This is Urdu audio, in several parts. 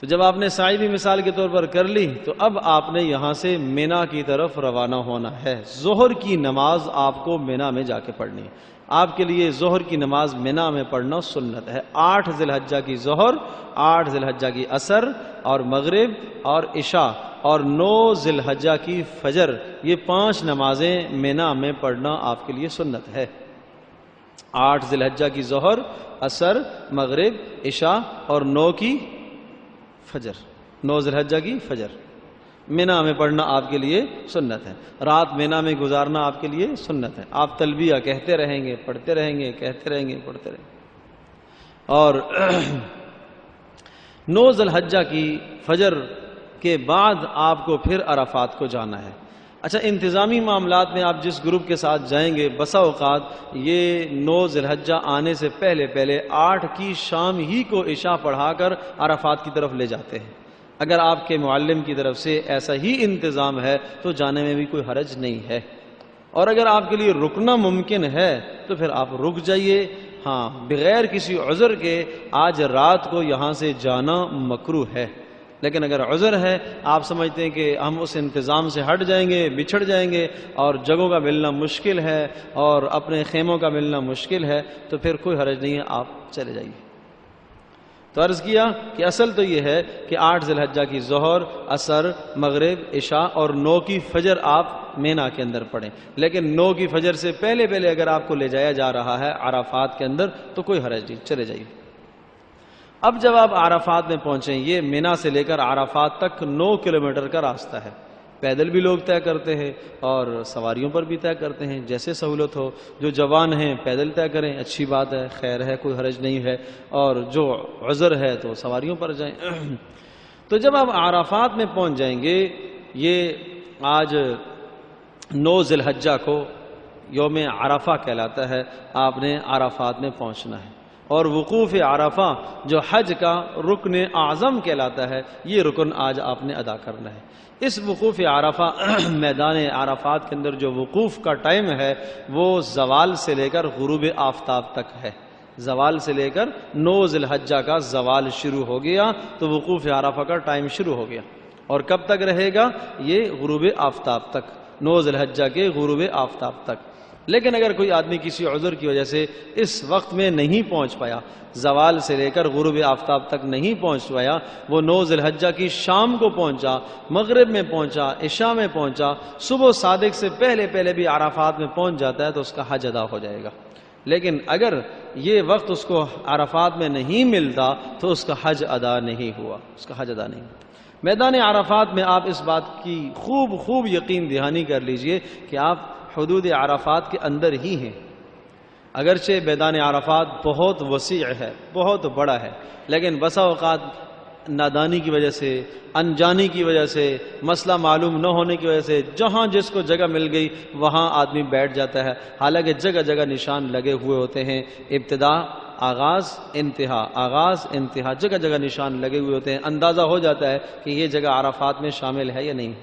تو جب آپ نے سعی بھی مثال کے طور پر کر لی تو اب آپ نے یہاں سے مینا کی طرف روانہ ہونا ہے۔ ظہر کی نماز آپ کو مینا میں جا کے پڑھنی ہے۔ آپ کے لیے ظہر کی نماز مینا میں پڑھنا سنت ہے۔ 8 ذی الحجہ کی ظہر، 8 ذی الحجہ کی عصر اور مغرب اور عشاء اور 9 ذی الحجہ کی فجر، یہ 5 نمازیں مینا میں پڑھنا آپ کے لیے سنت ہے۔ 8 ذی الحجہ کی ظہر، عصر، مغرب، عشاء اور 9 کی فجر، 9 ذی الحجہ کی فجر مینا میں پڑھنا آپ کے لیے سنت ہے۔ رات مینا میں گزارنا آپ کے لیے سنت ہے۔ آپ تلبیہ کہتے رہیں گے، پڑھتے رہیں گے، کہتے رہیں گے، پڑھتے رہیں گے۔ اور 9 ذی الحجہ کی فجر کے بعد آپ کو پھر عرفات کو جانا ہے۔ اچھا، انتظامی معاملات میں آپ جس گروپ کے ساتھ جائیں گے، بسا اوقات یہ 9 ذی الحجہ آنے سے پہلے 8 کی شام ہی کو عشاء پڑھا کر عرفات کی طرف لے جاتے ہیں۔ اگر آپ کے معلم کی طرف سے ایسا ہی انتظام ہے تو جانے میں بھی کوئی حرج نہیں ہے، اور اگر آپ کے لیے رکنا ممکن ہے تو پھر آپ رک جائیے۔ ہاں، بغیر کسی عذر کے آج رات کو یہاں سے جانا مکروہ ہے، لیکن اگر عذر ہے، آپ سمجھتے ہیں کہ ہم اس انتظام سے ہٹ جائیں گے، بچھڑ جائیں گے اور جگہوں کا ملنا مشکل ہے اور اپنے خیموں کا ملنا مشکل ہے، تو پھر کوئی حرج نہیں ہے، آپ چلے جائیے۔ تو عرض کیا کہ اصل تو یہ ہے کہ 8 ذی الحجہ کی ظہر، عصر، مغرب، عشاء اور 9 کی فجر آپ مینا کے اندر پڑھیں، لیکن 9 کی فجر سے پہلے اگر آپ کو لے جایا جا رہا ہے عرفات کے اندر تو کوئی حرج نہیں، چلے جائیے۔ اب جب آپ عرفات میں پہنچیں، یہ مینا سے لے کر عرفات تک 9 کلومیٹر کا راستہ ہے۔ پیدل بھی لوگ طے کرتے ہیں اور سواریوں پر بھی طے کرتے ہیں، جیسے سہولت ہو۔ جو جوان ہیں پیدل طے کریں، اچھی بات ہے، خیر ہے، کوئی حرج نہیں ہے، اور جو عذر ہے تو سواریوں پر جائیں۔ تو جب آپ عرفات میں پہنچ جائیں گے، یہ آج 9 ذی الحجہ کو یوم عرفہ کہلاتا ہے، آپ نے عرفات میں پہنچنا ہے، اور وقوف عرفہ جو حج کا رکن اعظم کہلاتا ہے، یہ رکن آج آپ نے ادا کرنا ہے۔ اس وقوف عرفہ میدان عرفات کے اندر جو وقوف کا ٹائم ہے وہ زوال سے لے کر غروب آفتاب تک ہے۔ زوال سے لے کر 9 ذی الحجہ کا زوال شروع ہو گیا تو وقوف عرفہ کا ٹائم شروع ہو گیا، اور کب تک رہے گا؟ یہ غروب آفتاب تک، 9 ذی الحجہ کے غروب آفتاب تک۔ لیکن اگر کوئی آدمی کسی عذر کی وجہ سے اس وقت میں نہیں پہنچ پایا، زوال سے لے کر غروب آفتاب تک نہیں پہنچ پایا، وہ 9 ذی الحجہ کی شام کو پہنچا، مغرب میں پہنچا، عشاء میں پہنچا، صبح صادق سے پہلے بھی عرفات میں پہنچ جاتا ہے تو اس کا حج ادا ہو جائے گا۔ لیکن اگر یہ وقت اس کو عرفات میں نہیں ملتا تو اس کا حج ادا نہیں ہوا، اس کا حج ادا نہیں ہوا۔ میدان عرفات میں آپ اس بات کی خوب یقین دہانی کر لیجئے کہ آپ حدود عرفات کے اندر ہی ہیں۔ اگرچہ میدان عرفات بہت وسیع ہے، بہت بڑا ہے، لیکن بسا اوقات نادانی کی وجہ سے، انجانی کی وجہ سے، مسئلہ معلوم نہ ہونے کی وجہ سے جہاں جس کو جگہ مل گئی وہاں آدمی بیٹھ جاتا ہے، حالانکہ جگہ نشان لگے ہوئے ہوتے ہیں، ابتدا، آغاز، انتہا، آغاز، انتہا، جگہ نشان لگے ہوئے ہوتے ہیں، اندازہ ہو جاتا ہے کہ یہ جگہ عرفات میں شامل ہے یا نہیں۔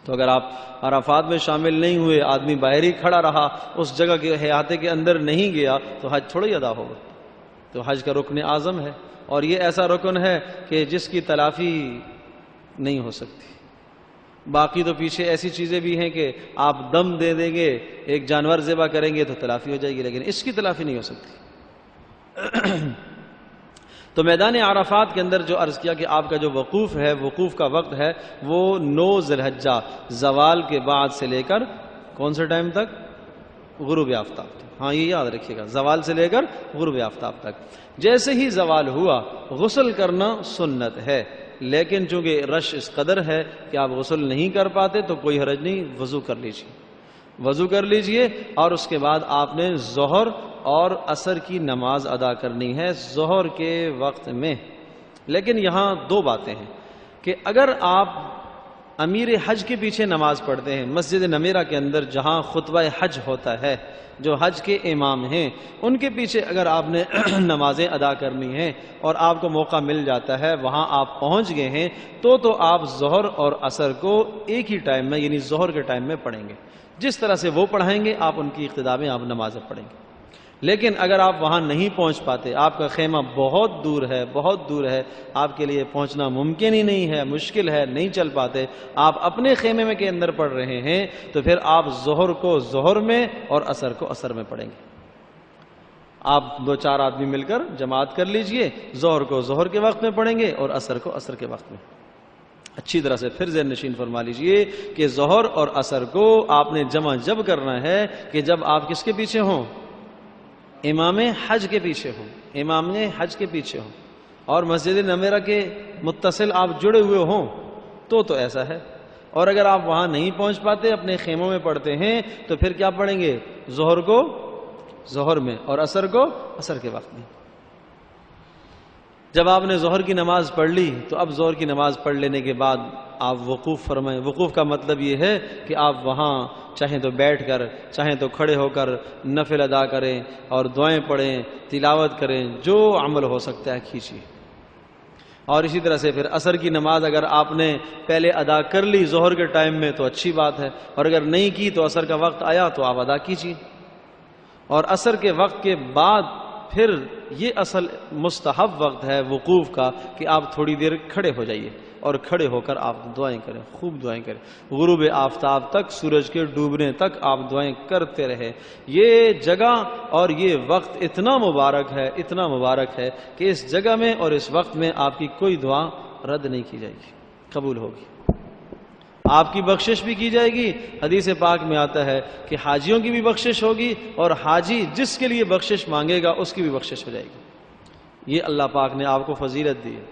تو اگر آپ عرفات میں شامل نہیں ہوئے، آدمی باہر ہی کھڑا رہا، اس جگہ کے احاطے کے اندر نہیں گیا تو حج تھوڑا ہی ادا ہوگا۔ تو حج کا رکن اعظم ہے، اور یہ ایسا رکن ہے کہ جس کی تلافی نہیں ہو سکتی۔ باقی تو پیچھے ایسی چیزیں بھی ہیں کہ آپ دم دے دیں گے، ایک جانور ذبح کریں گے تو تلافی ہو جائے گی، لیکن اس کی تلافی نہیں ہو سکتی۔ تو میدان عرفات کے اندر جو عرض کیا کہ آپ کا جو وقوف ہے، وقوف کا وقت ہے وہ 9 ذی الحجہ زوال کے بعد سے لے کر کون سے ٹائم تک؟ غروب آفتاب تک۔ ہاں، یہ یاد رکھیے گا، زوال سے لے کر غروب آفتاب تک۔ جیسے ہی زوال ہوا غسل کرنا سنت ہے، لیکن چونکہ رش اس قدر ہے کہ آپ غسل نہیں کر پاتے تو کوئی حرج نہیں، وضو کر لیجیے، وضو کر لیجئے، اور اس کے بعد آپ نے ظہر اور عصر کی نماز ادا کرنی ہے ظہر کے وقت میں۔ لیکن یہاں 2 باتیں ہیں کہ اگر آپ امیر حج کے پیچھے نماز پڑھتے ہیں، مسجد نمیرہ کے اندر جہاں خطبہ حج ہوتا ہے، جو حج کے امام ہیں ان کے پیچھے اگر آپ نے نمازیں ادا کرنی ہیں اور آپ کو موقع مل جاتا ہے، وہاں آپ پہنچ گئے ہیں تو آپ ظہر اور عصر کو ایک ہی ٹائم میں، یعنی ظہر کے ٹائم میں پڑھیں گے، جس طرح سے وہ پڑھائیں گے آپ ان کی اقتداء میں آپ نمازیں پڑھیں گے۔ لیکن اگر آپ وہاں نہیں پہنچ پاتے، آپ کا خیمہ بہت دور ہے، بہت دور ہے، آپ کے لیے پہنچنا ممکن ہی نہیں ہے، مشکل ہے، نہیں چل پاتے، آپ اپنے خیمے میں کے اندر پڑھ رہے ہیں، تو پھر آپ ظہر کو ظہر میں اور عصر کو عصر میں پڑھیں گے۔ آپ 2-4 آدمی مل کر جماعت کر لیجئے، ظہر کو ظہر کے وقت میں پڑھیں گے اور عصر کو عصر کے وقت میں۔ اچھی طرح سے پھر ذہن نشین فرما لیجئے کہ ظہر اور عصر کو آپ نے جمع جب کرنا ہے کہ جب آپ کس کے پیچھے ہوں؟ امام حج کے پیچھے ہوں، امام حج کے پیچھے ہوں، اور مسجد نمیرہ کے متصل آپ جڑے ہوئے ہوں تو ایسا ہے۔ اور اگر آپ وہاں نہیں پہنچ پاتے، اپنے خیموں میں پڑھتے ہیں، تو پھر کیا پڑھیں گے؟ ظہر کو ظہر میں اور عصر کو عصر کے وقت میں۔ جب آپ نے ظہر کی نماز پڑھ لی تو اب ظہر کی نماز پڑھ لینے کے بعد آپ وقوف فرمائیں۔ وقوف کا مطلب یہ ہے کہ آپ وہاں چاہیں تو بیٹھ کر، چاہیں تو کھڑے ہو کر نفل ادا کریں اور دعائیں پڑھیں، تلاوت کریں، جو عمل ہو سکتا ہے کیجیے۔ اور اسی طرح سے پھر عصر کی نماز اگر آپ نے پہلے ادا کر لی ظہر کے ٹائم میں تو اچھی بات ہے، اور اگر نہیں کی تو عصر کا وقت آیا تو آپ ادا کیجیے۔ اور عصر کے وقت کے بعد پھر یہ اصل مستحب وقت ہے وقوف کا کہ آپ تھوڑی دیر کھڑے ہو جائیے اور کھڑے ہو کر آپ دعائیں کریں، خوب دعائیں کریں، غروب آفتاب تک، سورج کے ڈوبنے تک آپ دعائیں کرتے رہیں۔ یہ جگہ اور یہ وقت اتنا مبارک ہے، اتنا مبارک ہے کہ اس جگہ میں اور اس وقت میں آپ کی کوئی دعا رد نہیں کی جائے گی، قبول ہوگی، آپ کی بخشش بھی کی جائے گی۔ حدیث پاک میں آتا ہے کہ حاجیوں کی بھی بخشش ہوگی، اور حاجی جس کے لیے بخشش مانگے گا اس کی بھی بخشش ہو جائے گی۔ یہ اللہ پاک نے آپ کو فضیلت دی ہے۔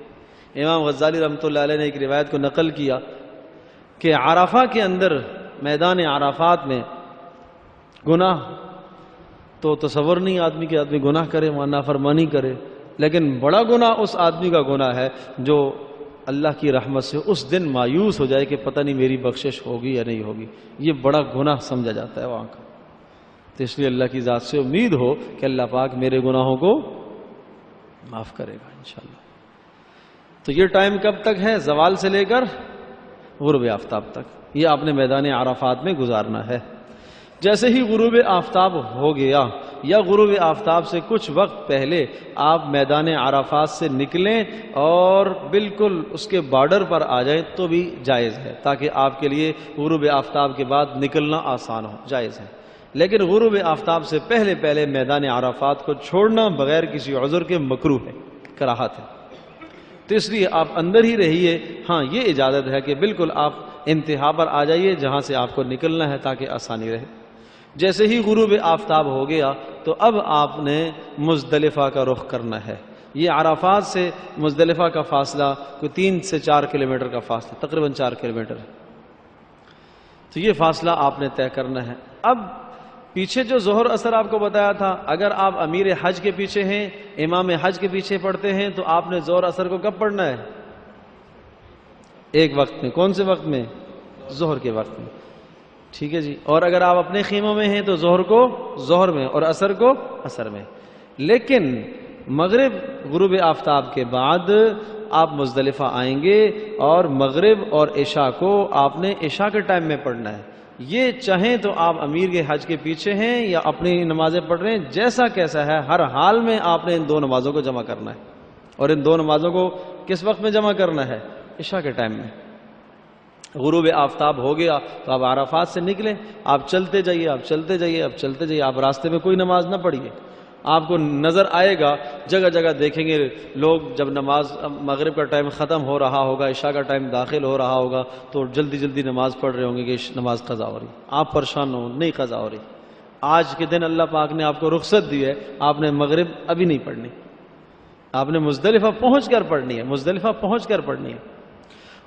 امام غزالی رحمۃ اللہ علیہ نے ایک روایت کو نقل کیا کہ عرفہ کے اندر، میدان عرفات میں گناہ تو تصور نہیں آدمی کہ آدمی گناہ کرے، وہاں نافرمانی کرے، لیکن بڑا گناہ اس آدمی کا گناہ ہے جو اللہ کی رحمت سے اس دن مایوس ہو جائے کہ پتہ نہیں میری بخشش ہوگی یا نہیں ہوگی۔ یہ بڑا گناہ سمجھا جاتا ہے وہاں کا۔ تو اس لیے اللہ کی ذات سے امید ہو کہ اللہ پاک میرے گناہوں کو معاف کرے گا انشاءاللہ۔ تو یہ ٹائم کب تک ہے؟ زوال سے لے کر غروب آفتاب تک، یہ آپ نے میدان عرفات میں گزارنا ہے۔ جیسے ہی غروب آفتاب ہو گیا یا غروب آفتاب سے کچھ وقت پہلے آپ میدان عرفات سے نکلیں اور بالکل اس کے بارڈر پر آ جائیں تو بھی جائز ہے، تاکہ آپ کے لیے غروب آفتاب کے بعد نکلنا آسان ہو، جائز ہے۔ لیکن غروب آفتاب سے پہلے پہلے میدان عرفات کو چھوڑنا بغیر کسی عذر کے مکروہ ہے، کراہت ہے۔ تو اس لیے آپ اندر ہی رہیے۔ ہاں یہ اجازت ہے کہ بالکل آپ انتہا پر آ جائیے جہاں سے آپ کو نکلنا ہے تاکہ آسانی رہے۔ جیسے ہی غروب آفتاب ہو گیا تو اب آپ نے مزدلفہ کا رخ کرنا ہے۔ یہ عرفات سے مزدلفہ کا فاصلہ کوئی 3 سے 4 کلومیٹر کا فاصلہ، تقریباً 4 کلومیٹر ہے۔ تو یہ فاصلہ آپ نے طے کرنا ہے۔ اب پیچھے جو ظہر اثر آپ کو بتایا تھا، اگر آپ امیر حج کے پیچھے ہیں، امام حج کے پیچھے پڑھتے ہیں، تو آپ نے ظہر اثر کو کب پڑھنا ہے؟ ایک وقت میں۔ کون سے وقت میں؟ ظہر کے وقت میں، ٹھیک ہے جی۔ اور اگر آپ اپنے خیموں میں ہیں تو ظہر کو ظہر میں اور عصر کو عصر میں۔ لیکن مغرب غروب آفتاب کے بعد آپ مزدلفہ آئیں گے اور مغرب اور عشاء کو آپ نے عشاء کے ٹائم میں پڑھنا ہے۔ یہ چاہیں تو آپ امیر کے حج کے پیچھے ہیں یا اپنی نمازیں پڑھ رہے ہیں، جیسا کیسا ہے، ہر حال میں آپ نے ان 2 نمازوں کو جمع کرنا ہے۔ اور ان 2 نمازوں کو کس وقت میں جمع کرنا ہے؟ عشاء کے ٹائم میں۔ غروب آفتاب ہو گیا تو آپ عرفات سے نکلیں، آپ چلتے جائیے، آپ چلتے جائیے، آپ چلتے جائیے، آپ راستے میں کوئی نماز نہ پڑھیے۔ آپ کو نظر آئے گا جگہ جگہ دیکھیں گے لوگ جب نماز مغرب کا ٹائم ختم ہو رہا ہوگا، عشاء کا ٹائم داخل ہو رہا ہوگا تو جلدی جلدی نماز پڑھ رہے ہوں گے کہ نماز قضا ہو رہی۔ آپ پریشان ہو، نہیں قضا ہو رہی۔ آج کے دن اللہ پاک نے آپ کو رخصت دی ہے، آپ نے مغرب ابھی نہیں پڑھنی، آپ نے مزدلفہ پہنچ کر پڑھنی ہے، مزدلفہ پہنچ کر پڑھنی ہے۔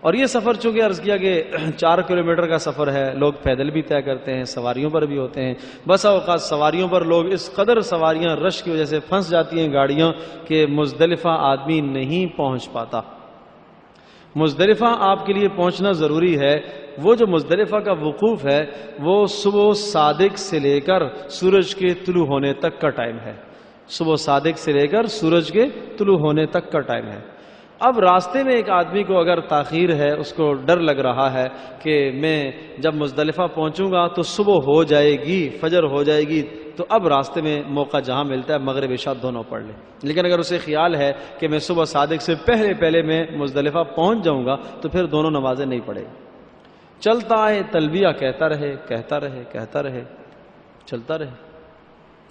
اور یہ سفر چونکہ عرض کیا کہ 4 کلومیٹر کا سفر ہے، لوگ پیدل بھی طے کرتے ہیں، سواریوں پر بھی ہوتے ہیں۔ بسا اوقات سواریوں پر لوگ اس قدر سواریاں رش کی وجہ سے پھنس جاتی ہیں گاڑیاں کہ مزدلفہ آدمی نہیں پہنچ پاتا۔ مزدلفہ آپ کے لیے پہنچنا ضروری ہے۔ وہ جو مزدلفہ کا وقوف ہے وہ صبح صادق سے لے کر سورج کے طلوع ہونے تک کا ٹائم ہے، صبح صادق سے لے کر سورج کے طلوع ہونے تک کا ٹائم ہے۔ اب راستے میں ایک آدمی کو اگر تاخیر ہے، اس کو ڈر لگ رہا ہے کہ میں جب مزدلفہ پہنچوں گا تو صبح ہو جائے گی، فجر ہو جائے گی، تو اب راستے میں موقع جہاں ملتا ہے مغرب عشاء دونوں پڑھ لے. لیکن اگر اسے خیال ہے کہ میں صبح صادق سے پہلے میں مزدلفہ پہنچ جاؤں گا تو پھر دونوں نمازیں نہیں پڑھے گا. چلتا ہے تلبیہ کہتا رہے چلتا رہے.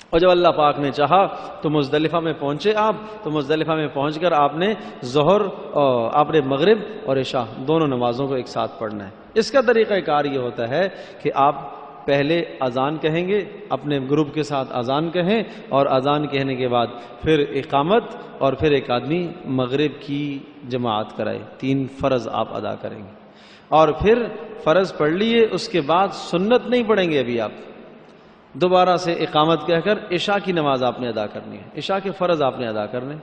اور جب اللہ پاک نے چاہا تو مزدلفہ میں پہنچے آپ، تو مزدلفہ میں پہنچ کر آپ نے ظہر اور آپ نے مغرب اور عشاء دونوں نمازوں کو ایک ساتھ پڑھنا ہے. اس کا طریقہ کار یہ ہوتا ہے کہ آپ پہلے اذان کہیں گے، اپنے گروپ کے ساتھ اذان کہیں، اور اذان کہنے کے بعد پھر اقامت، اور پھر ایک آدمی مغرب کی جماعت کرائے. 3 فرض آپ ادا کریں گے، اور پھر فرض پڑھ لیے. اس کے بعد سنت نہیں پڑھیں گے ابھی آپ، دوبارہ سے اقامت کہہ کر عشاء کی نماز آپ نے ادا کرنی ہے، عشاء کے فرض آپ نے ادا کرنے.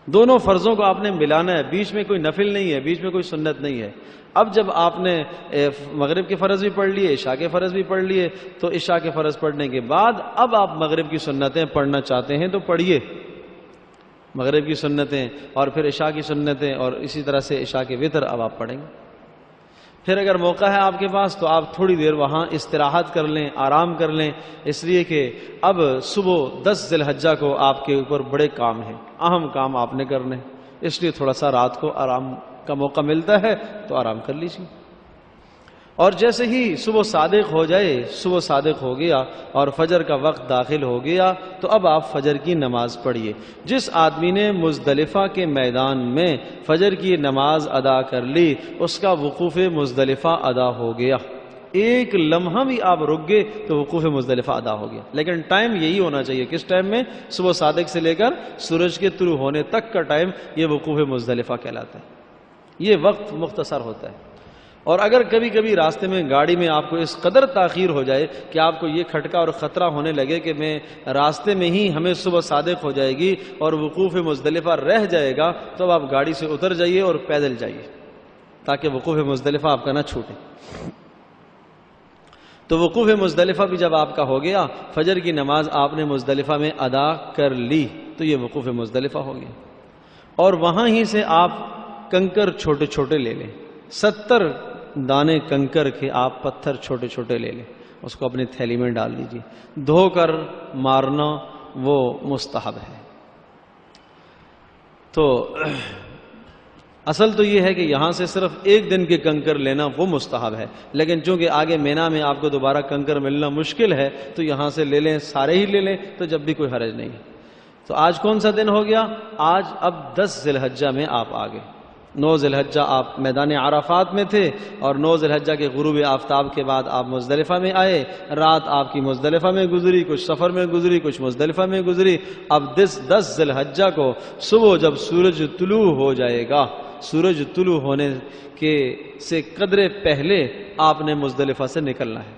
دونوں فرضوں کو آپ نے ملانا ہے، بیچ میں کوئی نفل نہیں ہے، بیچ میں کوئی سنت نہیں ہے. اب جب آپ نے مغرب کے فرض بھی پڑھ لیے، عشاء کے فرض بھی پڑھ لیے، تو عشاء کے فرض پڑھنے کے بعد اب آپ مغرب کی سنتیں پڑھنا چاہتے ہیں تو پڑھیے، مغرب کی سنتیں اور پھر عشاء کی سنتیں، اور اسی طرح سے عشاء کے وتر اب آپ پڑھیں گے. پھر اگر موقع ہے آپ کے پاس تو آپ تھوڑی دیر وہاں استراحت کر لیں، آرام کر لیں، اس لیے کہ اب صبح 10 ذی الحجہ کو آپ کے اوپر بڑے کام ہیں، اہم کام آپ نے کرنے، اس لیے تھوڑا سا رات کو آرام کا موقع ملتا ہے تو آرام کر لیجیے. اور جیسے ہی صبح صادق ہو جائے، صبح صادق ہو گیا اور فجر کا وقت داخل ہو گیا، تو اب آپ فجر کی نماز پڑھیے. جس آدمی نے مزدلفہ کے میدان میں فجر کی نماز ادا کر لی، اس کا وقوف مزدلفہ ادا ہو گیا. ایک لمحہ بھی آپ رک گئے تو وقوف مزدلفہ ادا ہو گیا. لیکن ٹائم یہی ہونا چاہیے، کس ٹائم میں؟ صبح صادق سے لے کر سورج کے طلوع ہونے تک کا ٹائم، یہ وقوف مزدلفہ کہلاتا ہے. یہ وقت مختصر ہوتا ہے. اور اگر کبھی کبھی راستے میں گاڑی میں آپ کو اس قدر تاخیر ہو جائے کہ آپ کو یہ کھٹکا اور خطرہ ہونے لگے کہ میں راستے میں ہی ہمیں صبح صادق ہو جائے گی اور وقوف مزدلفہ رہ جائے گا، تو اب آپ گاڑی سے اتر جائیے اور پیدل جائیے تاکہ وقوف مزدلفہ آپ کا نہ چھوٹے. تو وقوف مزدلفہ بھی جب آپ کا ہو گیا، فجر کی نماز آپ نے مزدلفہ میں ادا کر لی، تو یہ وقوف مزدلفہ ہو گیا. اور وہاں ہی سے آپ کنکر چھوٹے چھوٹے لے لیں، 70 دانے کنکر کے آپ پتھر چھوٹے چھوٹے لے لیں، اس کو اپنی تھیلی میں ڈال لیجیے. دھو کر مارنا وہ مستحب ہے. تو اصل تو یہ ہے کہ یہاں سے صرف 1 دن کے کنکر لینا وہ مستحب ہے، لیکن چونکہ آگے مینا میں آپ کو دوبارہ کنکر ملنا مشکل ہے تو یہاں سے لے لیں، سارے ہی لے لیں، تو جب بھی کوئی حرج نہیں. تو آج کون سا دن ہو گیا؟ آج اب 10 ذی الحجہ میں آپ آ گئے. 9 ذی الحجہ آپ میدان عرفات میں تھے، اور 9 ذی الحجہ کے غروب آفتاب کے بعد آپ مزدلفہ میں آئے. رات آپ کی مزدلفہ میں گزری، کچھ سفر میں گزری، کچھ مزدلفہ میں گزری. اب 10 ذی الحجہ کو صبح جب سورج طلوع ہو جائے گا، سورج طلوع ہونے کے سے قدر پہلے آپ نے مزدلفہ سے نکلنا ہے.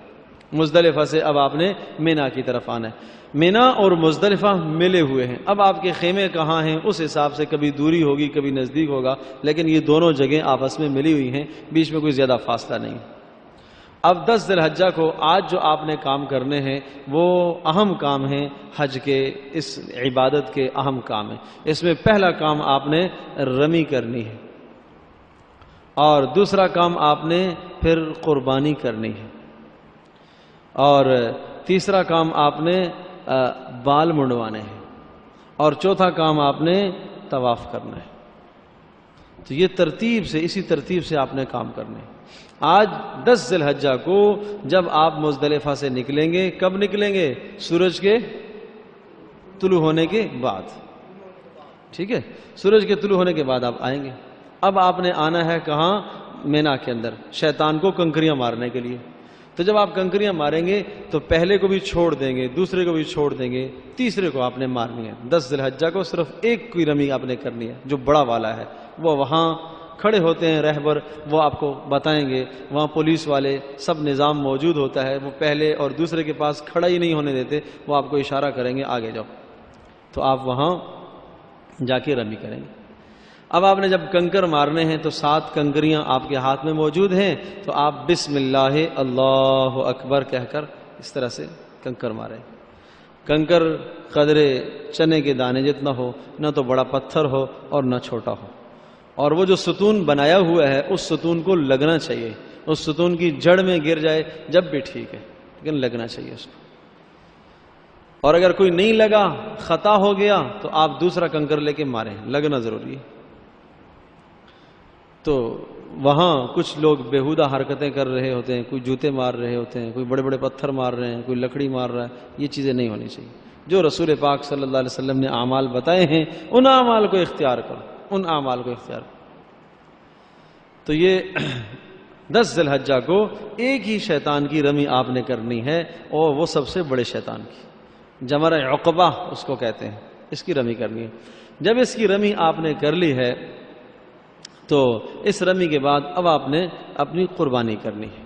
مزدلفہ سے اب آپ نے مینا کی طرف آنا ہے. مینا اور مزدلفہ ملے ہوئے ہیں. اب آپ کے خیمے کہاں ہیں اس حساب سے کبھی دوری ہوگی، کبھی نزدیک ہوگا، لیکن یہ دونوں جگہیں آپس میں ملی ہوئی ہیں، بیچ میں کوئی زیادہ فاصلہ نہیں. اب 10 ذی الحجہ کو آج جو آپ نے کام کرنے ہیں وہ اہم کام ہیں، حج کے اس عبادت کے اہم کام ہیں. اس میں پہلا کام آپ نے رمی کرنی ہے، اور دوسرا کام آپ نے پھر قربانی کرنی ہے، اور تیسرا کام آپ نے بال منڈوانے ہیں، اور چوتھا کام آپ نے طواف کرنا ہے. تو یہ ترتیب سے، اسی ترتیب سے آپ نے کام کرنے ہیں. آج 10 ذی الحجہ کو جب آپ مزدلفہ سے نکلیں گے، کب نکلیں گے؟ سورج کے طلوع ہونے کے بعد. ٹھیک ہے، سورج کے طلوع ہونے کے بعد آپ آئیں گے. اب آپ نے آنا ہے کہاں؟ مینا کے اندر، شیطان کو کنکریاں مارنے کے لیے. تو جب آپ کنکریاں ماریں گے تو پہلے کو بھی چھوڑ دیں گے، دوسرے کو بھی چھوڑ دیں گے، تیسرے کو آپ نے مارنی ہے. 10 ذی الحجہ کو صرف ایک کوئی رمی آپ نے کرنی ہے جو بڑا والا ہے. وہ وہاں کھڑے ہوتے ہیں رہبر، وہ آپ کو بتائیں گے. وہاں پولیس والے سب نظام موجود ہوتا ہے، وہ پہلے اور دوسرے کے پاس کھڑا ہی نہیں ہونے دیتے. وہ آپ کو اشارہ کریں گے آگے جاؤ، تو آپ وہاں جا کے رمی کریں گے. اب آپ نے جب کنکر مارنے ہیں تو 7 کنکریاں آپ کے ہاتھ میں موجود ہیں، تو آپ بسم اللہ اللہ اکبر کہہ کر اس طرح سے کنکر ماریں. کنکر قدر چنے کے دانے جتنا ہو، نہ تو بڑا پتھر ہو اور نہ چھوٹا ہو. اور وہ جو ستون بنایا ہوا ہے اس ستون کو لگنا چاہیے، اس ستون کی جڑ میں گر جائے جب بھی ٹھیک ہے، لیکن لگنا چاہیے اس کو. اور اگر کوئی نہیں لگا، خطا ہو گیا، تو آپ دوسرا کنکر لے کے ماریں، لگنا ضروری ہے۔ تو وہاں کچھ لوگ بیہودہ حرکتیں کر رہے ہوتے ہیں، کوئی جوتے مار رہے ہوتے ہیں، کوئی بڑے بڑے پتھر مار رہے ہیں، کوئی لکڑی مار رہا ہے، یہ چیزیں نہیں ہونی چاہیے۔ جو رسول پاک صلی اللہ علیہ وسلم نے اعمال بتائے ہیں ان اعمال کو اختیار کرو، ان اعمال کو اختیار کرو۔ تو یہ 10 ذی الحجہ کو ایک ہی شیطان کی رمی آپ نے کرنی ہے، اور وہ سب سے بڑے شیطان کی، جمرہ عقبہ اس کو کہتے ہیں، اس کی رمی کرنی ہے۔ جب اس کی رمی آپ نے کر لی ہے تو اس رمی کے بعد اب آپ نے اپنی قربانی کرنی ہے۔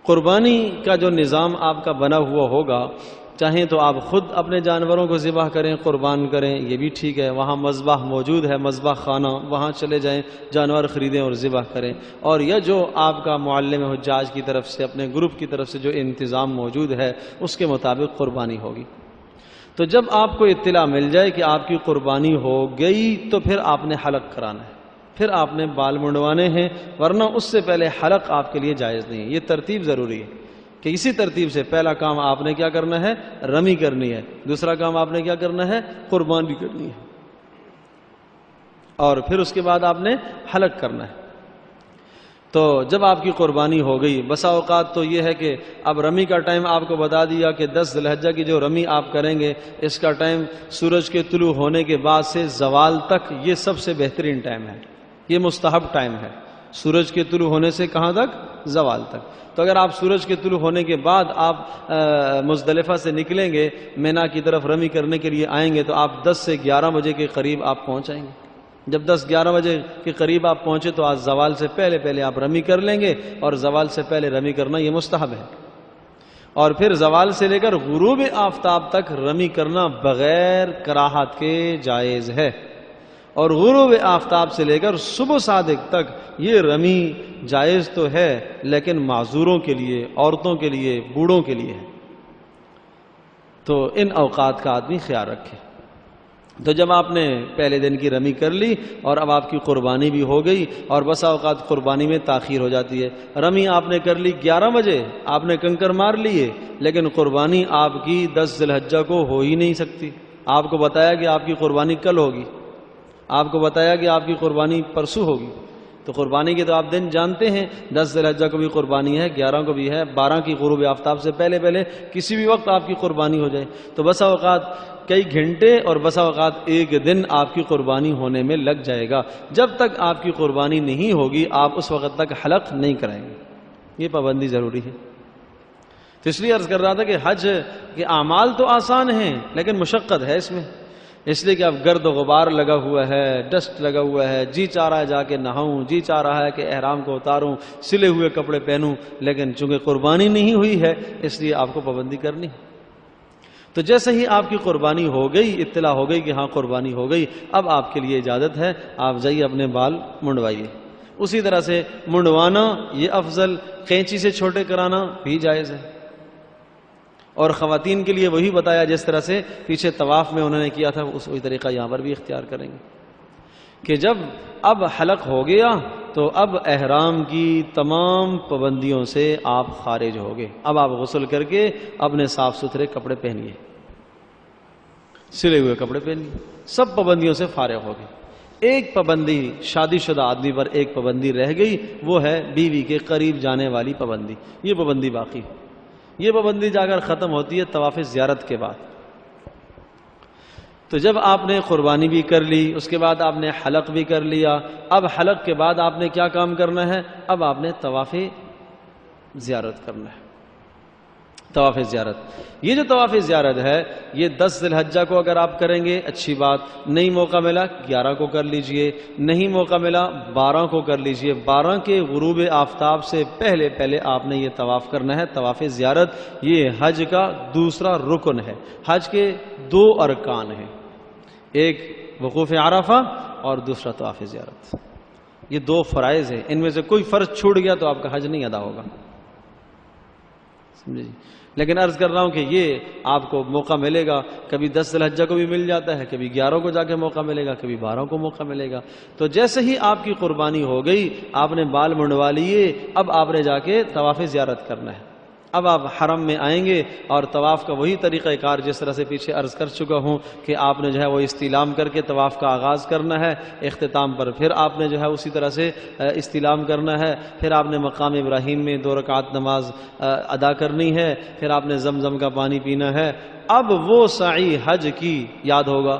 قربانی کا جو نظام آپ کا بنا ہوا ہوگا، چاہیں تو آپ خود اپنے جانوروں کو ذبح کریں، قربان کریں، یہ بھی ٹھیک ہے، وہاں مذبح موجود ہے، مذبح خانہ، وہاں چلے جائیں، جانور خریدیں اور ذبح کریں، اور یا جو آپ کا معلم حجاج کی طرف سے، اپنے گروپ کی طرف سے جو انتظام موجود ہے اس کے مطابق قربانی ہوگی۔ تو جب آپ کو اطلاع مل جائے کہ آپ کی قربانی ہو گئی تو پھر آپ نے حلق کرانا ہے، پھر آپ نے بال منڈوانے ہیں، ورنہ اس سے پہلے حلق آپ کے لیے جائز نہیں ہے۔ یہ ترتیب ضروری ہے کہ اسی ترتیب سے پہلا کام آپ نے کیا کرنا ہے، رمی کرنی ہے، دوسرا کام آپ نے کیا کرنا ہے، قربانی کرنی ہے، اور پھر اس کے بعد آپ نے حلق کرنا ہے۔ تو جب آپ کی قربانی ہو گئی، بسا اوقات تو یہ ہے کہ اب رمی کا ٹائم آپ کو بتا دیا کہ 10 ذی الحجہ کی جو رمی آپ کریں گے اس کا ٹائم سورج کے طلوع ہونے کے بعد سے زوال تک، یہ سب سے بہترین ٹائم ہے، یہ مستحب ٹائم ہے، سورج کے طلوع ہونے سے کہاں تک، زوال تک۔ تو اگر آپ سورج کے طلوع ہونے کے بعد آپ مزدلفہ سے نکلیں گے، مینا کی طرف رمی کرنے کے لیے آئیں گے، تو آپ 10 سے 11 بجے کے قریب آپ پہنچ جائیں گے۔ جب 10-11 بجے کے قریب آپ پہنچے تو آج زوال سے پہلے آپ رمی کر لیں گے، اور زوال سے پہلے رمی کرنا یہ مستحب ہے۔ اور پھر زوال سے لے کر غروب آفتاب تک رمی کرنا بغیر کراہت کے جائز ہے، اور غروب آفتاب سے لے کر صبح صادق تک یہ رمی جائز تو ہے، لیکن معذوروں کے لیے، عورتوں کے لیے، بوڑھوں کے لیے ہے۔ تو ان اوقات کا آدمی خیال رکھے۔ تو جب آپ نے پہلے دن کی رمی کر لی اور اب آپ کی قربانی بھی ہو گئی، اور بسا اوقات قربانی میں تاخیر ہو جاتی ہے، رمی آپ نے کر لی 11 بجے، آپ نے کنکر مار لیے، لیکن قربانی آپ کی 10 ذی الحجہ کو ہو ہی نہیں سکتی۔ آپ کو بتایا کہ آپ کی قربانی کل ہوگی، آپ کو بتایا کہ آپ کی قربانی پرسوں ہوگی، تو قربانی کے تو آپ دن جانتے ہیں، 10 ذی الحجہ کو بھی قربانی ہے، 11 کو بھی ہے، 12 کی غروب آفتاب سے پہلے کسی بھی وقت آپ کی قربانی ہو جائے، تو بسا اوقات کئی گھنٹے اور بسا اوقات ایک دن آپ کی قربانی ہونے میں لگ جائے گا۔ جب تک آپ کی قربانی نہیں ہوگی آپ اس وقت تک حلق نہیں کرائیں گے، یہ پابندی ضروری ہے۔ تو اس لیے عرض کر رہا تھا کہ حج کے اعمال تو آسان ہیں لیکن مشقت ہے اس میں، اس لیے کہ اب گرد و غبار لگا ہوا ہے، ڈسٹ لگا ہوا ہے، جی چاہ رہا ہے جا کے نہاؤں، جی چاہ رہا ہے کہ احرام کو اتاروں، سلے ہوئے کپڑے پہنوں، لیکن چونکہ قربانی نہیں ہوئی ہے اس لیے آپ کو پابندی کرنی ہے۔ تو جیسے ہی آپ کی قربانی ہو گئی، اطلاع ہو گئی کہ ہاں قربانی ہو گئی، اب آپ کے لیے اجازت ہے آپ جائیے اپنے بال منڈوائیے۔ اسی طرح سے منڈوانا یہ افضل، قینچی سے چھوٹے کرانا بھی جائز ہے، اور خواتین کے لیے وہی بتایا جس طرح سے پیچھے طواف میں انہوں نے کیا تھا، وہی طریقہ یہاں پر بھی اختیار کریں گے کہ جب اب حلق ہو گیا تو اب احرام کی تمام پابندیوں سے آپ خارج ہو گئے۔ اب آپ غسل کر کے اپنے صاف ستھرے کپڑے پہنیے، سلے ہوئے کپڑے پہنیے، سب پابندیوں سے فارغ ہو گئے۔ ایک پابندی شادی شدہ آدمی پر ایک پابندی رہ گئی، وہ ہے بیوی کے قریب جانے والی پابندی، یہ پابندی باقی ہے۔ یہ پابندی جا کر ختم ہوتی ہے طواف زیارت کے بعد۔ تو جب آپ نے قربانی بھی کر لی، اس کے بعد آپ نے حلق بھی کر لیا، اب حلق کے بعد آپ نے کیا کام کرنا ہے، اب آپ نے طواف زیارت کرنا ہے۔ طواف زیارت، یہ جو طواف زیارت ہے یہ 10 ذی الحجہ کو اگر آپ کریں گے اچھی بات، نہیں موقع ملا 11 کو کر لیجئے، نہیں موقع ملا 12 کو کر لیجئے۔ 12 کے غروب آفتاب سے پہلے آپ نے یہ طواف کرنا ہے۔ طواف زیارت یہ حج کا دوسرا رکن ہے، حج کے 2 ارکان ہیں، ایک وقوف عرفہ اور دوسرا طواف زیارت، یہ 2 فرائض ہیں، ان میں سے کوئی فرض چھوٹ گیا تو آپ کا حج نہیں ادا ہوگا، سمجھے جی۔ لیکن عرض کر رہا ہوں کہ یہ آپ کو موقع ملے گا، کبھی 10 ذی الحجہ کو بھی مل جاتا ہے، کبھی 11 کو جا کے موقع ملے گا، کبھی 12 کو موقع ملے گا۔ تو جیسے ہی آپ کی قربانی ہو گئی، آپ نے بال منڈوا لیے، اب آپ نے جا کے طواف زیارت کرنا ہے۔ اب آپ حرم میں آئیں گے اور طواف کا وہی طریقہ کار جس طرح سے پیچھے عرض کر چکا ہوں کہ آپ نے جو ہے وہ استلام کر کے طواف کا آغاز کرنا ہے، اختتام پر پھر آپ نے جو ہے اسی طرح سے استلام کرنا ہے، پھر آپ نے مقام ابراہیم میں 2 رکعت نماز ادا کرنی ہے، پھر آپ نے زمزم کا پانی پینا ہے۔ اب وہ سعی حج کی یاد ہوگا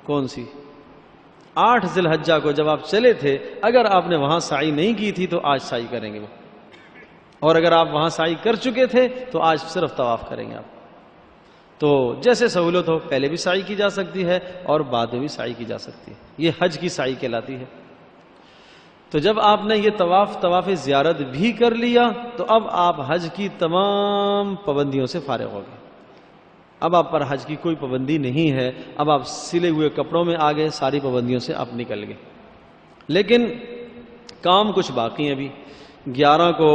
کون سی؟ 8 ذی الحجہ کو جب آپ چلے تھے، اگر آپ نے وہاں سعی نہیں کی تھی تو آج سعی کریں گے وہ، اور اگر آپ وہاں سعی کر چکے تھے تو آج صرف طواف کریں گے آپ۔ تو جیسے سہولت ہو، پہلے بھی سعی کی جا سکتی ہے اور بعد میں بھی سعی کی جا سکتی ہے، یہ حج کی سعی کہلاتی ہے۔ تو جب آپ نے یہ طواف زیارت بھی کر لیا تو اب آپ حج کی تمام پابندیوں سے فارغ ہو گئے، اب آپ پر حج کی کوئی پابندی نہیں ہے، اب آپ سلے ہوئے کپڑوں میں آ گئے، ساری پابندیوں سے آپ نکل گئے۔ لیکن کام کچھ باقی ہیں ابھی، 11 کو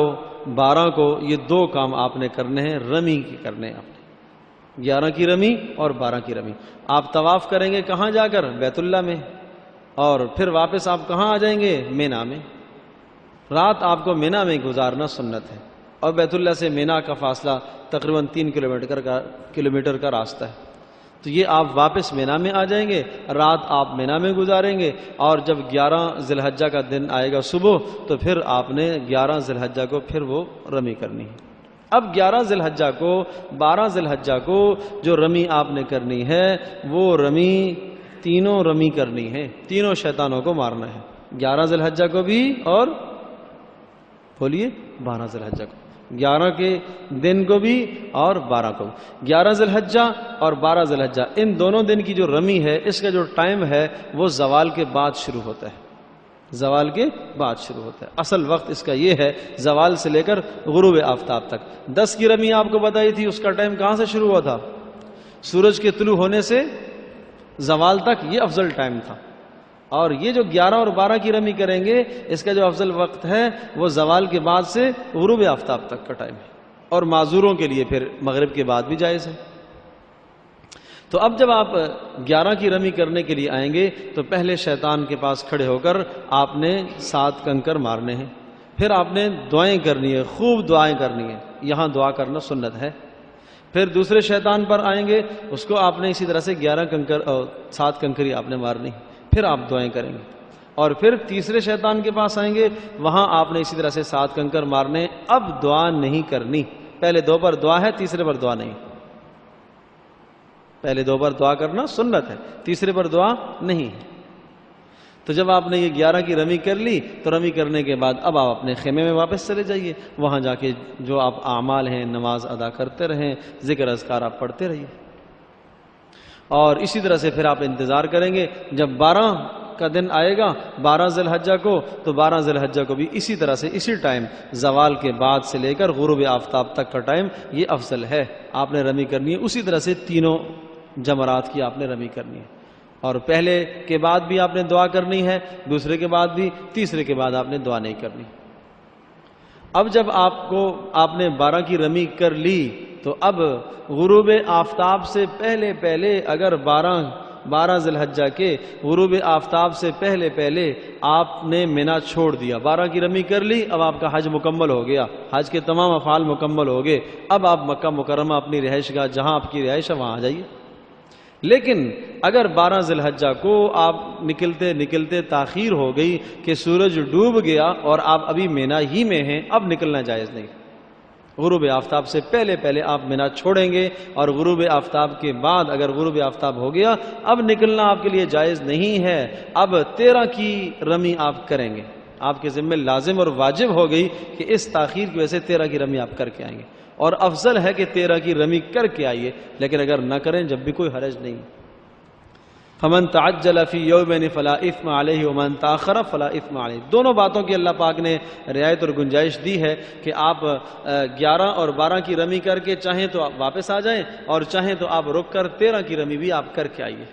12 کو یہ 2 کام آپ نے کرنے ہیں، رمی کی کرنے ہیں آپ نے، 11 کی رمی اور 12 کی رمی۔ آپ طواف کریں گے کہاں جا کر؟ بیت اللہ میں، اور پھر واپس آپ کہاں آ جائیں گے؟ مینا میں۔ رات آپ کو مینا میں گزارنا سنت ہے، اور بیت اللہ سے مینا کا فاصلہ تقریباً 3 کلومیٹر کا راستہ ہے، تو یہ آپ واپس مینا میں آ جائیں گے، رات آپ مینا میں گزاریں گے، اور جب 11 ذی الحجہ کا دن آئے گا صبح تو پھر آپ نے 11 ذی الحجہ کو پھر وہ رمی کرنی ہے۔ اب 11 ذی الحجہ کو 12 ذی الحجہ کو جو رمی آپ نے کرنی ہے وہ رمی تینوں رمی کرنی ہے، تینوں شیطانوں کو مارنا ہے، 11 ذی الحجہ کو بھی اور بولیے 12 ذی الحجہ کو، 11 کے دن کو بھی اور 12 کو بھی۔ 11 ذی الحجہ اور 12 ذی الحجہ ان دونوں دن کی جو رمی ہے اس کا جو ٹائم ہے وہ زوال کے بعد شروع ہوتا ہے، زوال کے بعد شروع ہوتا ہے۔ اصل وقت اس کا یہ ہے زوال سے لے کر غروب آفتاب تک۔ 10 کی رمی آپ کو بتائی تھی، اس کا ٹائم کہاں سے شروع ہوا تھا؟ سورج کے طلوع ہونے سے زوال تک، یہ افضل ٹائم تھا، اور یہ جو 11 اور 12 کی رمی کریں گے اس کا جو افضل وقت ہے وہ زوال کے بعد سے غروب آفتاب تک کا ٹائم ہے، اور معذوروں کے لیے پھر مغرب کے بعد بھی جائز ہے۔ تو اب جب آپ 11 کی رمی کرنے کے لیے آئیں گے تو پہلے شیطان کے پاس کھڑے ہو کر آپ نے 7 کنکر مارنے ہیں، پھر آپ نے دعائیں کرنی ہے، خوب دعائیں کرنی ہے، یہاں دعا کرنا سنت ہے۔ پھر دوسرے شیطان پر آئیں گے، اس کو آپ نے اسی طرح سے 7 کنکری آپ نے مارنی، پھر آپ دعائیں کریں گے، اور پھر تیسرے شیطان کے پاس آئیں گے، وہاں آپ نے اسی طرح سے 7 کنکر مارنے۔ اب دعا نہیں کرنی، پہلے 2 پر دعا ہے، تیسرے پر دعا نہیں، پہلے 2 پر دعا کرنا سنت ہے، تیسرے پر دعا نہیں ہے۔ تو جب آپ نے یہ 11 کی رمی کر لی تو رمی کرنے کے بعد اب آپ اپنے خیمے میں واپس چلے جائیے، وہاں جا کے جو آپ اعمال ہیں نماز ادا کرتے رہیں، ذکر اذکار آپ پڑھتے رہیے، اور اسی طرح سے پھر آپ انتظار کریں گے جب 12 کا دن آئے گا 12 ذی الحجہ کو، تو 12 ذی الحجہ کو بھی اسی طرح سے اسی ٹائم زوال کے بعد سے لے کر غروب آفتاب تک کا ٹائم یہ افضل ہے، آپ نے رمی کرنی ہے، اسی طرح سے تینوں جمرات کی آپ نے رمی کرنی ہے، اور پہلے کے بعد بھی آپ نے دعا کرنی ہے، دوسرے کے بعد بھی، تیسرے کے بعد آپ نے دعا نہیں کرنی۔ اب جب آپ نے 12 کی رمی کر لی تو اب غروب آفتاب سے پہلے اگر 12 ذی الحجہ کے غروب آفتاب سے پہلے آپ نے مینا چھوڑ دیا، 12 کی رمی کر لی، اب آپ کا حج مکمل ہو گیا، حج کے تمام افعال مکمل ہو گئے، اب آپ مکہ مکرمہ اپنی رہائش گاہ جہاں آپ کی رہائش ہے وہاں آ جائیے۔ لیکن اگر 12 ذی الحجہ کو آپ نکلتے تاخیر ہو گئی کہ سورج ڈوب گیا اور آپ ابھی مینا ہی میں ہیں، اب نکلنا جائز نہیں، غروب آفتاب سے پہلے آپ مینا چھوڑیں گے، اور غروب آفتاب کے بعد اگر غروب آفتاب ہو گیا اب نکلنا آپ کے لیے جائز نہیں ہے، اب 13 کی رمی آپ کریں گے، آپ کے ذمہ لازم اور واجب ہو گئی کہ اس تاخیر کی وجہ سے 13 کی رمی آپ کر کے آئیں گے، اور افضل ہے کہ 13 کی رمی کر کے آئیے، لیکن اگر نہ کریں جب بھی کوئی حرج نہیں۔ فمن تعجل فی یومین فلا اثم علیہ ومن تاخر فلا اثم علیہ، دونوں باتوں کی اللہ پاک نے رعایت اور گنجائش دی ہے کہ آپ 11 اور 12 کی رمی کر کے چاہیں تو آپ واپس آ جائیں، اور چاہیں تو آپ رک کر 13 کی رمی بھی آپ کر کے آئیے۔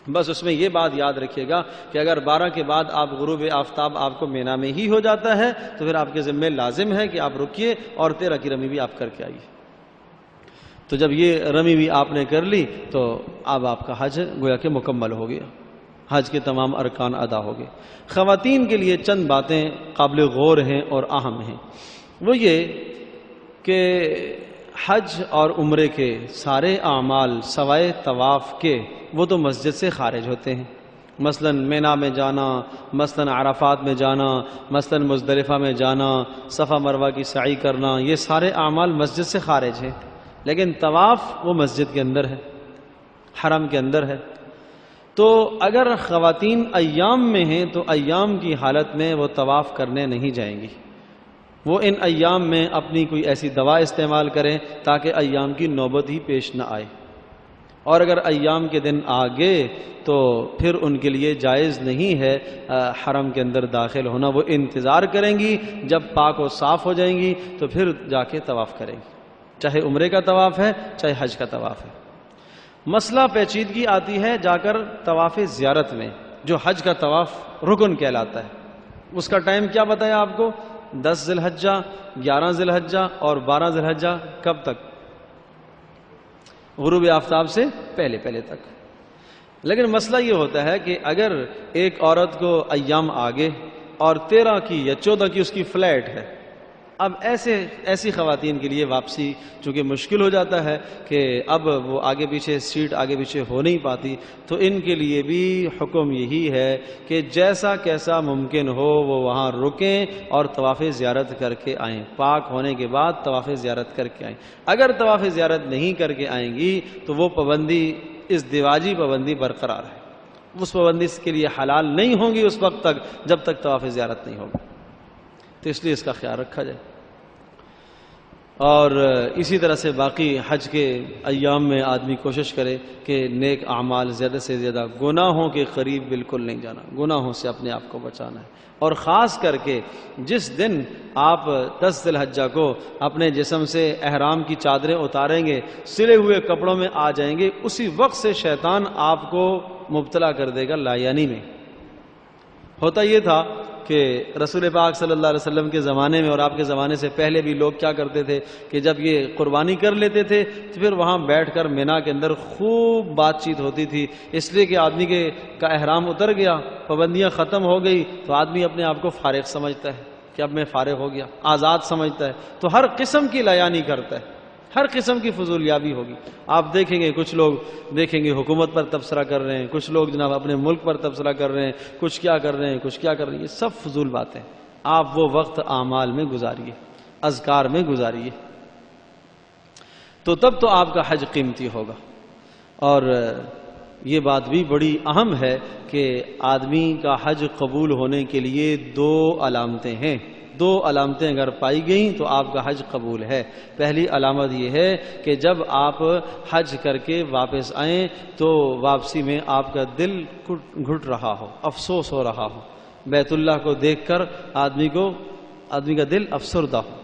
بس اس میں یہ بات یاد رکھیے گا کہ اگر 12 کے بعد آپ غروب آفتاب آپ کو مینا میں ہی ہو جاتا ہے تو پھر آپ کے ذمہ لازم ہے کہ آپ رکیے اور 13 کی رمی بھی آپ کر کے آئیے۔ تو جب یہ رمی بھی آپ نے کر لی تو اب آپ کا حج گویا کہ مکمل ہو گیا، حج کے تمام ارکان ادا ہو گئے۔ خواتین کے لیے چند باتیں قابل غور ہیں اور اہم ہیں، وہ یہ کہ حج اور عمرے کے سارے اعمال سوائے طواف کے وہ تو مسجد سے خارج ہوتے ہیں. مثلا مینا میں جانا، مثلا عرفات میں جانا، مثلا مزدلفہ میں جانا، صفا مروہ کی سعی کرنا، یہ سارے اعمال مسجد سے خارج ہیں. لیکن طواف وہ مسجد کے اندر ہے، حرم کے اندر ہے. تو اگر خواتین ایام میں ہیں تو ایام کی حالت میں وہ طواف کرنے نہیں جائیں گی. وہ ان ایام میں اپنی کوئی ایسی دوا استعمال کریں تاکہ ایام کی نوبت ہی پیش نہ آئے. اور اگر ایام کے دن آ گئے تو پھر ان کے لیے جائز نہیں ہے حرم کے اندر داخل ہونا. وہ انتظار کریں گی جب پاک و صاف ہو جائیں گی تو پھر جا کے طواف کریں گی، چاہے عمرے کا طواف ہے چاہے حج کا طواف ہے. مسئلہ پیچیدگی آتی ہے جا کر طواف زیارت میں، جو حج کا طواف رکن کہلاتا ہے. اس کا ٹائم کیا بتایا آپ کو؟ 10 ذی الحجہ، 11 ذی الحجہ اور 12 ذی الحجہ. کب تک؟ غروب آفتاب سے پہلے تک. لیکن مسئلہ یہ ہوتا ہے کہ اگر ایک عورت کو ایام آگے اور 13 کی یا 14 کی اس کی فلائٹ ہے، اب ایسی خواتین کے لیے واپسی چونکہ مشکل ہو جاتا ہے کہ اب وہ آگے پیچھے سیٹ آگے پیچھے ہو نہیں پاتی، تو ان کے لیے بھی حکم یہی ہے کہ جیسا کیسا ممکن ہو وہ وہاں رکیں اور طواف زیارت کر کے آئیں. پاک ہونے کے بعد طواف زیارت کر کے آئیں. اگر طواف زیارت نہیں کر کے آئیں گی تو وہ پابندی، ازدواجی پابندی برقرار ہے. اس پابندی کے لیے حلال نہیں ہوں گی اس وقت تک جب تک طواف زیارت نہیں ہوگی. تو اس لیے اس کا خیال رکھا جائے. اور اسی طرح سے باقی حج کے ایام میں آدمی کوشش کرے کہ نیک اعمال زیادہ سے زیادہ، گناہوں کے قریب بالکل نہیں جانا، گناہوں سے اپنے آپ کو بچانا ہے. اور خاص کر کے جس دن آپ 10 ذی الحجہ کو اپنے جسم سے احرام کی چادریں اتاریں گے، سلے ہوئے کپڑوں میں آ جائیں گے، اسی وقت سے شیطان آپ کو مبتلا کر دے گا لایانی میں. ہوتا یہ تھا کہ رسول پاک صلی اللہ علیہ وسلم کے زمانے میں اور آپ کے زمانے سے پہلے بھی لوگ کیا کرتے تھے کہ جب یہ قربانی کر لیتے تھے تو پھر وہاں بیٹھ کر مینا کے اندر خوب بات چیت ہوتی تھی. اس لیے کہ آدمی کا احرام اتر گیا، پابندیاں ختم ہو گئی تو آدمی اپنے آپ کو فارغ سمجھتا ہے کہ اب میں فارغ ہو گیا، آزاد سمجھتا ہے. تو ہر قسم کی لیانی کرتا ہے، ہر قسم کی فضولیابی ہوگی. آپ دیکھیں گے کچھ لوگ دیکھیں گے حکومت پر تبصرہ کر رہے ہیں، کچھ لوگ جناب اپنے ملک پر تبصرہ کر رہے ہیں، کچھ کیا کر رہے ہیں، کچھ کیا کر رہے ہیں. یہ سب فضول باتیں. آپ وہ وقت اعمال میں گزاریے، اذکار میں گزاریے، تو تب تو آپ کا حج قیمتی ہوگا. اور یہ بات بھی بڑی اہم ہے کہ آدمی کا حج قبول ہونے کے لیے 2 علامتیں ہیں. 2 علامتیں اگر پائی گئیں تو آپ کا حج قبول ہے. پہلی علامت یہ ہے کہ جب آپ حج کر کے واپس آئیں تو واپسی میں آپ کا دل گھٹ رہا ہو، افسوس ہو رہا ہو. بیت اللہ کو دیکھ کر آدمی کا دل افسردہ ہو.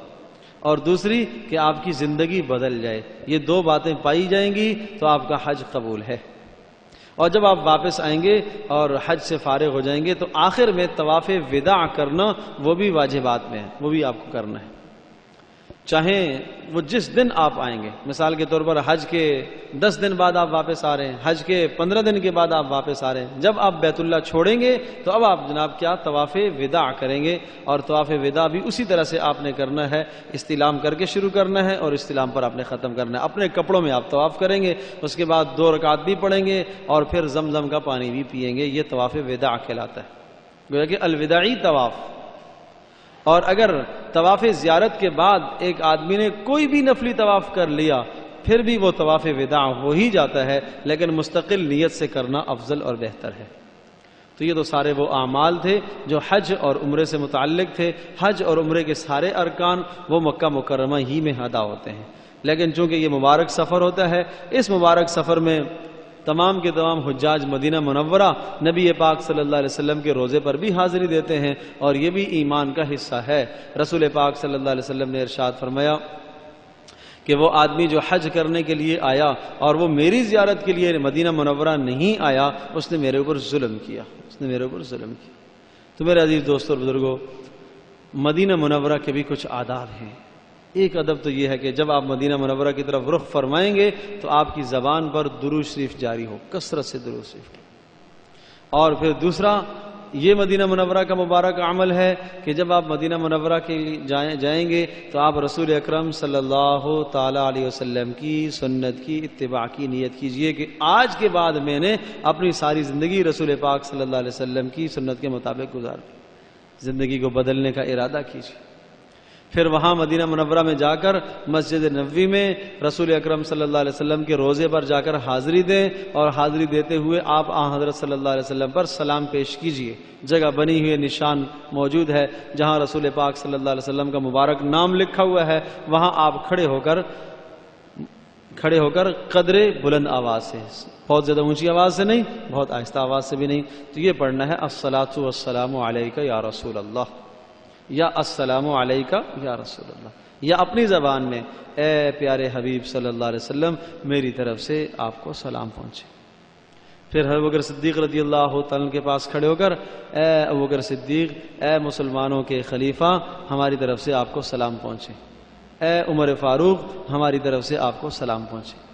اور دوسری کہ آپ کی زندگی بدل جائے. یہ 2 باتیں پائی جائیں گی تو آپ کا حج قبول ہے. اور جب آپ واپس آئیں گے اور حج سے فارغ ہو جائیں گے تو آخر میں طواف وداع کرنا وہ بھی واجبات میں ہے، وہ بھی آپ کو کرنا ہے. چاہے وہ جس دن آپ آئیں گے، مثال کے طور پر حج کے 10 دن بعد آپ واپس آ رہے ہیں، حج کے 15 دن کے بعد آپ واپس آ رہے ہیں، جب آپ بیت اللہ چھوڑیں گے تو اب آپ جناب کیا طواف وداع کریں گے. اور طواف وداع بھی اسی طرح سے آپ نے کرنا ہے، استلام کر کے شروع کرنا ہے اور استلام پر آپ نے ختم کرنا ہے. اپنے کپڑوں میں آپ طواف کریں گے، اس کے بعد 2 رکعت بھی پڑھیں گے اور پھر زمزم کا پانی بھی پئیں گے. یہ طواف وداع کہلاتا ہے، گویا کہ الوداعی طواف. اور اگر طواف زیارت کے بعد ایک آدمی نے کوئی بھی نفلی طواف کر لیا پھر بھی وہ طواف وداع ہو ہی جاتا ہے، لیکن مستقل نیت سے کرنا افضل اور بہتر ہے. تو یہ تو سارے وہ اعمال تھے جو حج اور عمرے سے متعلق تھے. حج اور عمرے کے سارے ارکان وہ مکہ مکرمہ ہی میں ادا ہوتے ہیں. لیکن چونکہ یہ مبارک سفر ہوتا ہے، اس مبارک سفر میں تمام کے تمام حجاج مدینہ منورہ نبی پاک صلی اللہ علیہ وسلم کے روضے پر بھی حاضری دیتے ہیں اور یہ بھی ایمان کا حصہ ہے. رسول پاک صلی اللہ علیہ وسلم نے ارشاد فرمایا کہ وہ آدمی جو حج کرنے کے لیے آیا اور وہ میری زیارت کے لیے مدینہ منورہ نہیں آیا، اس نے میرے اوپر ظلم کیا، تو میرے عزیز دوستوں اور بزرگوں، مدینہ منورہ کے بھی کچھ آداب ہیں. ایک ادب تو یہ ہے کہ جب آپ مدینہ منورہ کی طرف رخ فرمائیں گے تو آپ کی زبان پر درود شریف جاری ہو، کثرت سے درود شریف. اور پھر دوسرا یہ مدینہ منورہ کا مبارک عمل ہے کہ جب آپ مدینہ منورہ کے جائیں گے تو آپ رسول اکرم صلی اللہ تعالیٰ علیہ وسلم کی سنت کی اتباع کی نیت کیجئے کہ آج کے بعد میں نے اپنی ساری زندگی رسول پاک صلی اللہ علیہ وسلم کی سنت کے مطابق گزار دی، زندگی کو بدلنے کا ارادہ کیجئے۔ پھر وہاں مدینہ منورہ میں جا کر مسجد نبوی میں رسول اکرم صلی اللہ علیہ وسلم کے روضے پر جا کر حاضری دیں، اور حاضری دیتے ہوئے آپ حضرت صلی اللہ علیہ وسلم پر سلام پیش کیجئے۔ جگہ بنی ہوئی نشان موجود ہے جہاں رسول پاک صلی اللہ علیہ وسلم کا مبارک نام لکھا ہوا ہے، وہاں آپ کھڑے ہو کر قدر بلند آواز سے، بہت زیادہ اونچی آواز سے نہیں، بہت آہستہ آواز سے بھی نہیں، تو یہ پڑھنا ہے الصلاۃ والسلام علیک یا رسول اللہ، یا السلام علیکہ یا رسول اللہ، یا اپنی زبان میں اے پیارے حبیب صلی اللہ علیہ وسلم میری طرف سے آپ کو سلام پہنچے۔ پھر حضرت ابوبکر صدیق رضی اللہ تعالیٰ کے پاس کھڑے ہو کر اے ابوبکر صدیق، اے مسلمانوں کے خلیفہ، ہماری طرف سے آپ کو سلام پہنچے، اے عمر فاروق، ہماری طرف سے آپ کو سلام پہنچے۔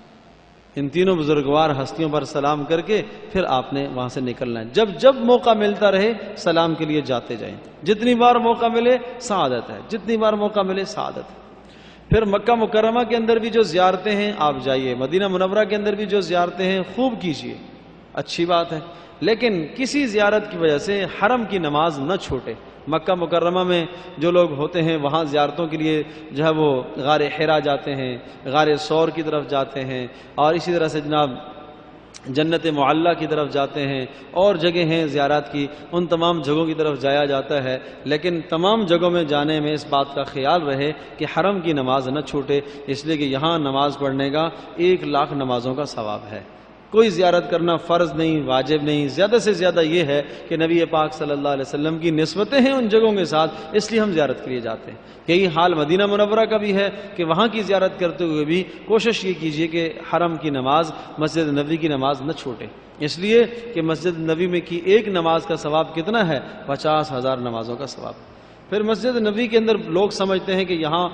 ان تینوں بزرگوار ہستیوں پر سلام کر کے پھر آپ نے وہاں سے نکلنا ہے۔ جب موقع ملتا رہے سلام کے لیے جاتے جائیں، جتنی بار موقع ملے سعادت ہے، جتنی بار موقع ملے سعادت ہے۔ پھر مکہ مکرمہ کے اندر بھی جو زیارتیں ہیں آپ جائیے، مدینہ منورہ کے اندر بھی جو زیارتیں ہیں خوب کیجیے، اچھی بات ہے، لیکن کسی زیارت کی وجہ سے حرم کی نماز نہ چھوٹے۔ مکہ مکرمہ میں جو لوگ ہوتے ہیں وہاں زیارتوں کے لیے جو ہے وہ غار حرا جاتے ہیں، غار ثور کی طرف جاتے ہیں، اور اسی طرح سے جناب جنت معلیٰ کی طرف جاتے ہیں، اور جگہ ہیں زیارات کی، ان تمام جگہوں کی طرف جایا جاتا ہے، لیکن تمام جگہوں میں جانے میں اس بات کا خیال رہے کہ حرم کی نماز نہ چھوٹے، اس لیے کہ یہاں نماز پڑھنے کا 1,00,000 نمازوں کا ثواب ہے۔ کوئی زیارت کرنا فرض نہیں، واجب نہیں، زیادہ سے زیادہ یہ ہے کہ نبی پاک صلی اللہ علیہ وسلم کی نسبتیں ہیں ان جگہوں کے ساتھ، اس لیے ہم زیارت کے لیے جاتے ہیں۔ یہی حال مدینہ منورہ کا بھی ہے کہ وہاں کی زیارت کرتے ہوئے بھی کوشش یہ کیجیے کہ حرم کی نماز، مسجد نبوی کی نماز نہ چھوٹے، اس لیے کہ مسجد نبوی میں کی ایک نماز کا ثواب کتنا ہے؟ 50,000 نمازوں کا ثواب۔ پھر مسجد نبوی کے اندر لوگ سمجھتے ہیں کہ یہاں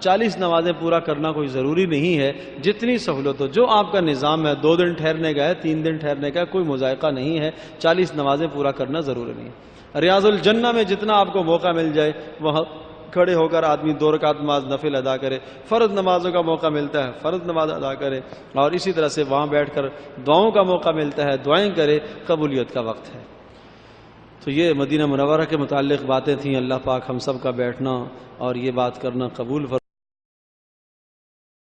40 نمازیں پورا کرنا کوئی ضروری نہیں ہے، جتنی سہولت ہو، جو آپ کا نظام ہے، 2 دن ٹھہرنے کا ہے، 3 دن ٹھہرنے کا ہے، کوئی مذائقہ نہیں ہے، 40 نمازیں پورا کرنا ضروری نہیں ہے۔ ریاض الجنہ میں جتنا آپ کو موقع مل جائے وہاں کھڑے ہو کر آدمی 2 رکعت نماز نفل ادا کرے، فرض نمازوں کا موقع ملتا ہے فرض نماز ادا کرے، اور اسی طرح سے وہاں بیٹھ کر دعاؤں کا موقع ملتا ہے دعائیں کرے، قبولیت کا وقت ہے۔ تو یہ مدینہ منورہ کے متعلق باتیں تھیں۔ اللہ پاک ہم سب کا بیٹھنا اور یہ بات کرنا قبول فرمائے۔